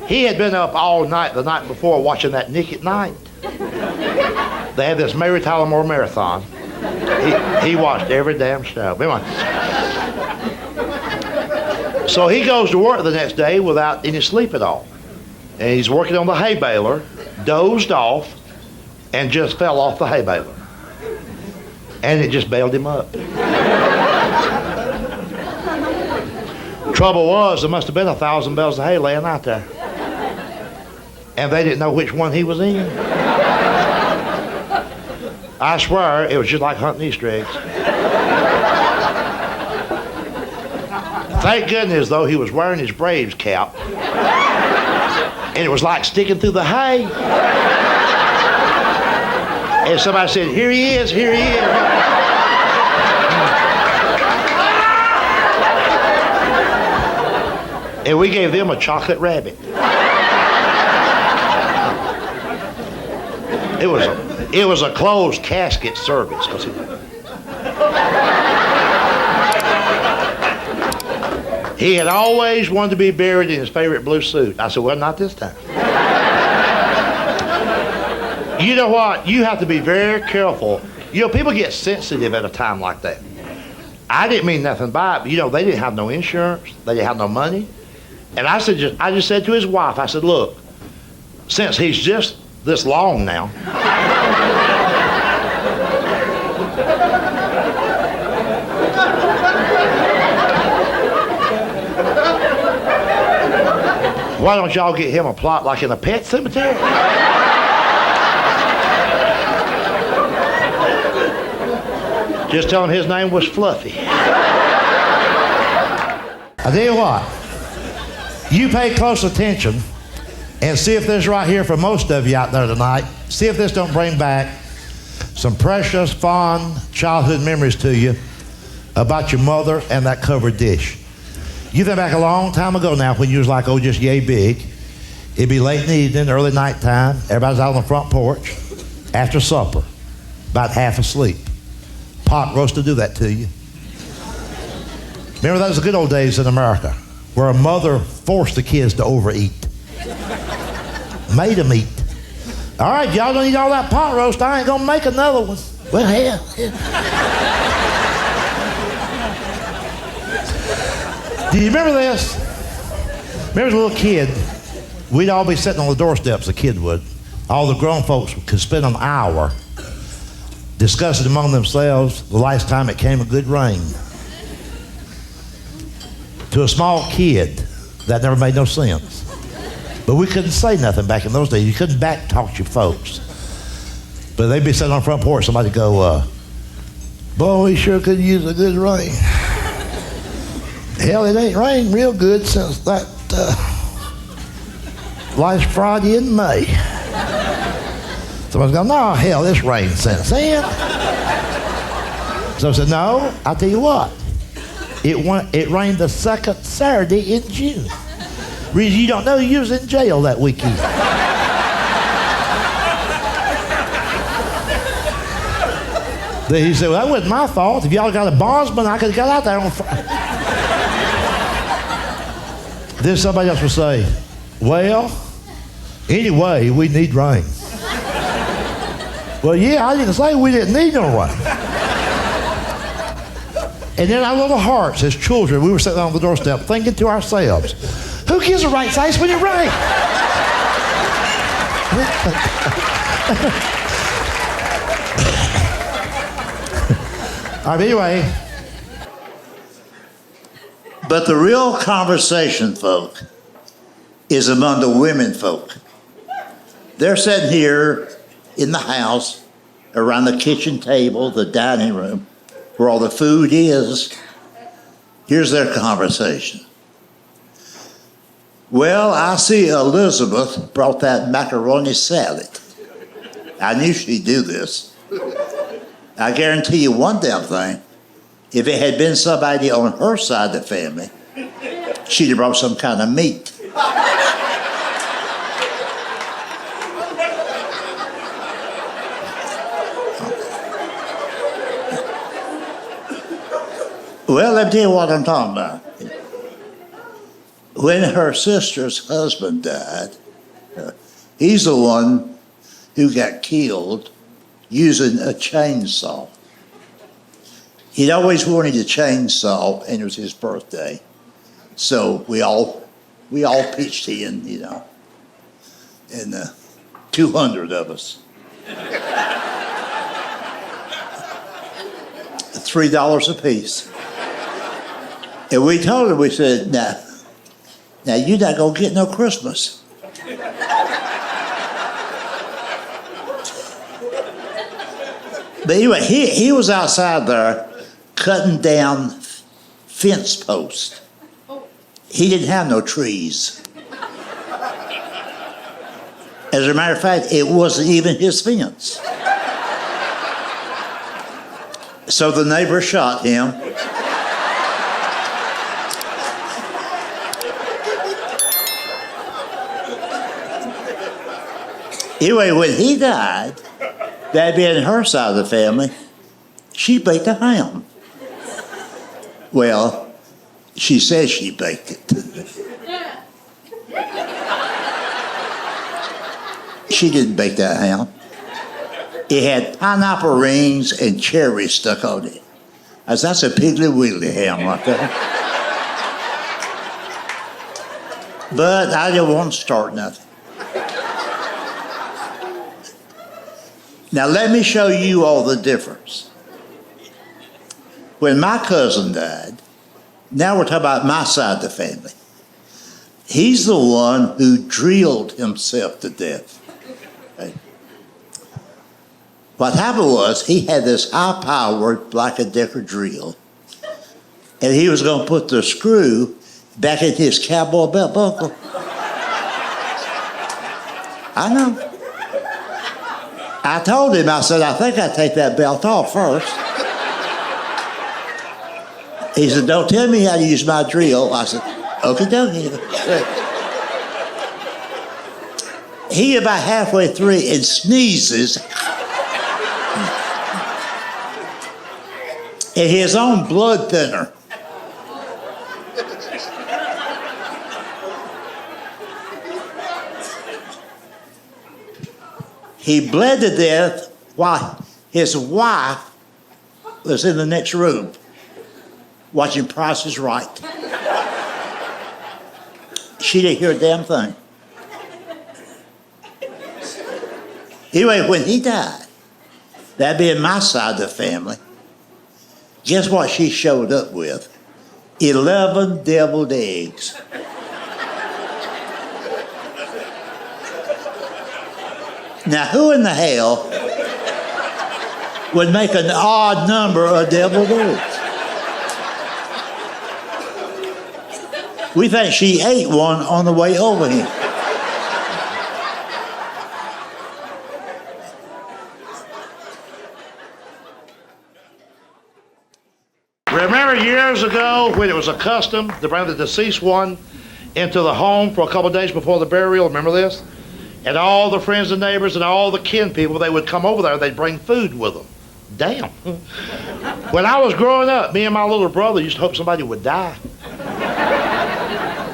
He had been up all night the night before watching that Nick at Night. They had this Mary Tyler Moore marathon. He watched every damn show. So he goes to work the next day without any sleep at all. And he's working on the hay baler, dozed off, and just fell off the hay baler. And it just bailed him up. Trouble was, there must have been 1,000 bales of hay laying out there. And they didn't know which one he was in. I swear, it was just like hunting Easter eggs. Thank goodness, though, he was wearing his Braves cap. And it was like sticking through the hay. And somebody said, here he is, here he is. And we gave them a chocolate rabbit. It was a closed casket service. He had always wanted to be buried in his favorite blue suit. I said, well, not this time. You know what? You have to be very careful. You know, people get sensitive at a time like that. I didn't mean nothing by it, but you know, they didn't have no insurance. They didn't have no money. And I just said to his wife, I said, look, since he's just this long now, why don't y'all get him a plot like in a pet cemetery? Just tell him his name was Fluffy. I tell you what, you pay close attention and see if this right here for most of you out there tonight, see if this don't bring back some precious, fond childhood memories to you about your mother and that covered dish. You think back a long time ago now when you was like, oh, just yay big. It'd be late in the evening, early night time. Everybody's out on the front porch after supper, about half asleep. Pot roast to do that to you. Remember, those were the good old days in America where a mother forced the kids to overeat. Made them eat. All right, y'all don't eat all that pot roast. I ain't gonna make another one. Well, hell. Do you remember this? Remember as a little kid, we'd all be sitting on the doorsteps, the kid would. All the grown folks could spend an hour discussing among themselves the last time it came a good rain. To a small kid, that never made no sense. But we couldn't say nothing back in those days. You couldn't back talk your folks. But they'd be sitting on the front porch, somebody would go, boy, we sure could use a good rain. Hell, it ain't rained real good since that last Friday in May. Somebody's going, no, hell, this rained since then. So I said, no, I'll tell you what. It rained the second Saturday in June. Reason you don't know, you was in jail that weekend. Then he said, well, that wasn't my fault. If y'all got a bondsman, I could have got out there on Friday. Then somebody else will say, well, anyway, we need rain. Well, yeah, I didn't say we didn't need no rain. And in our little hearts as children, we were sitting on the doorstep thinking to ourselves, who gives a right size when it rains? All right, anyway. But the real conversation, folk, is among the women folk. They're sitting here in the house, around the kitchen table, the dining room, where all the food is. Here's their conversation. Well, I see Elizabeth brought that macaroni salad. I knew she'd do this. I guarantee you one damn thing. If it had been somebody on her side of the family, she'd have brought some kind of meat. Well, let me tell you what I'm talking about. when her sister's husband died, he's the one who got killed using a chainsaw. He'd always wanted a chainsaw, and it was his birthday. So we all pitched in, you know, and 200 of us. $3 a piece. And we told her, we said, now you're not gonna get no Christmas. But anyway, he was outside there cutting down fence posts. He didn't have no trees. As a matter of fact, it wasn't even his fence. So the neighbor shot him. Anyway, when he died, that being her side of the family, she baked a ham. Well, she says she baked it. She didn't bake that ham. It had pineapple rings and cherries stuck on it. I said, that's a Piggly Wiggly ham right there. But I didn't want to start nothing. Now let me show you all the difference. When my cousin died, now we're talking about my side of the family. He's the one who drilled himself to death. Okay. What happened was he had this high-powered Black & Decker drill, and he was going to put the screw back in his cowboy belt buckle. I know. I told him, I said, I think I'd take that belt off first. He said, don't tell me how to use my drill. I said, okie dokie. He about halfway through and sneezes. And his own blood thinner. He bled to death while his wife was in the next room watching Price is Right. She didn't hear a damn thing. Anyway, when he died, that being my side of the family, guess what she showed up with? 11 deviled eggs. Now, who in the hell would make an odd number of deviled eggs? We think she ate one on the way over here. Remember years ago when it was a custom to bring the deceased one into the home for a couple of days before the burial? Remember this? And all the friends and neighbors and all the kin people, they would come over there, they'd bring food with them. Damn. When I was growing up, me and my little brother used to hope somebody would die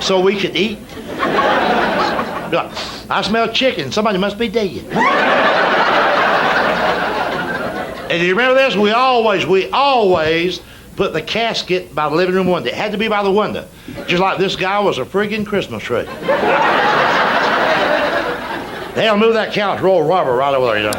so we could eat. Be like, I smell chicken, somebody must be dead. And you remember this? We always put the casket by the living room window. It had to be by the window. Just like this guy was a friggin' Christmas tree. They'll move that couch, roll rubber right over there, you know.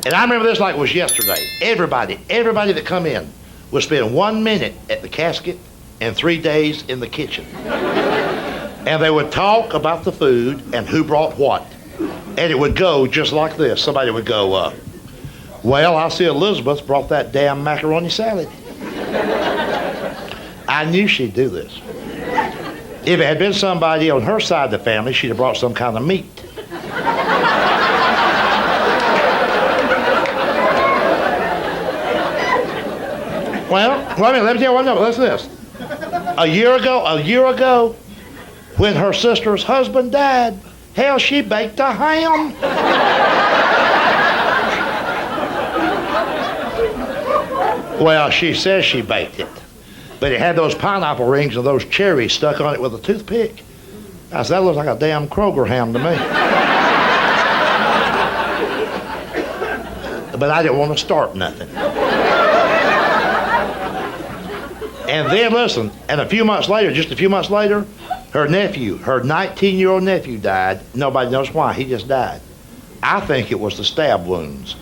And I remember this like it was yesterday. Everybody that come in would spend 1 minute at the casket and 3 days in the kitchen. And they would talk about the food and who brought what. And it would go just like this. Somebody would go, well, I see Elizabeth brought that damn macaroni salad. I knew she'd do this. If it had been somebody on her side of the family, she'd have brought some kind of meat. Well, let me tell you one number. Listen to this. A year ago, when her sister's husband died, hell, she baked a ham. Well, she says she baked it. But it had those pineapple rings and those cherries stuck on it with a toothpick. I said, that looks like a damn Kroger ham to me. But I didn't want to start nothing. And then, listen, and just a few months later, her 19-year-old nephew died. Nobody knows why, he just died. I think it was the stab wounds.